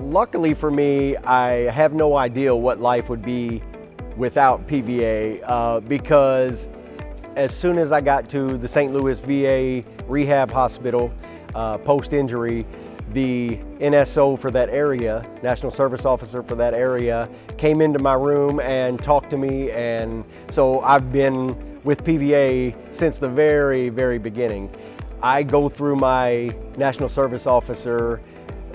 Luckily for me, I have no idea what life would be without PVA because as soon as I got to the St. Louis VA Rehab Hospital post-injury, the NSO for that area, National Service Officer for that area, came into my room and talked to me, and so I've been with PVA since the very, very beginning. I go through my National Service Officer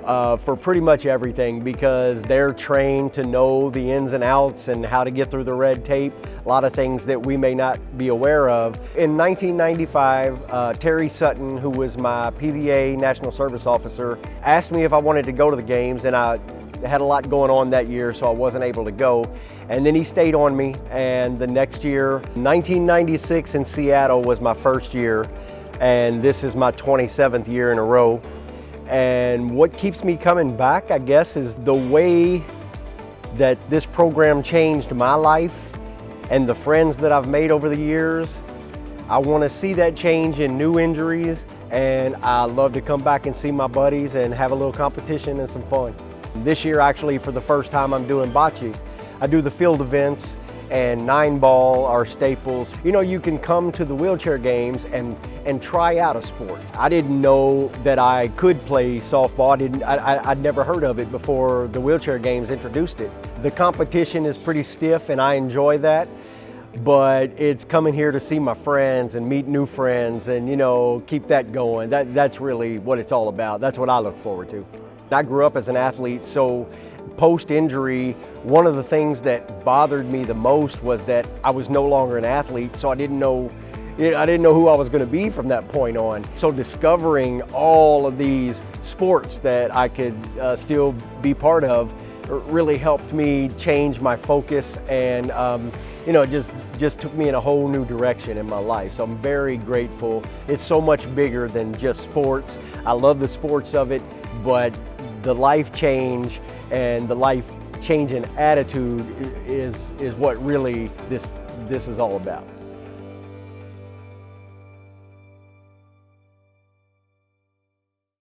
for pretty much everything because they're trained to know the ins and outs and how to get through the red tape, a lot of things that we may not be aware of. In 1995, Terry Sutton, who was my PVA National Service Officer, asked me if I wanted to go to the games, and I had a lot going on that year, so I wasn't able to go. And then he stayed on me, and the next year, 1996 in Seattle was my first year, and this is my 27th year in a row. And what keeps me coming back, I guess, is the way that this program changed my life and the friends that I've made over the years. I want to see that change in new injuries, and I love to come back and see my buddies and have a little competition and some fun. This year, actually, for the first time, I'm doing bocce. I do the field events, and 9-ball are staples. You know, you can come to the wheelchair games and try out a sport. I didn't know that I could play softball. I'd never heard of it before the wheelchair games introduced it. The competition is pretty stiff and I enjoy that, but it's coming here to see my friends and meet new friends and, you know, keep that going. That's really what it's all about. That's what I look forward to. I grew up as an athlete, so post-injury, one of the things that bothered me the most was that I was no longer an athlete, so I didn't know who I was going to be from that point on. So discovering all of these sports that I could still be part of really helped me change my focus, and you know, just took me in a whole new direction in my life. So I'm very grateful. It's so much bigger than just sports. I love the sports of it, but the life change and the life changing attitude is what really this is all about.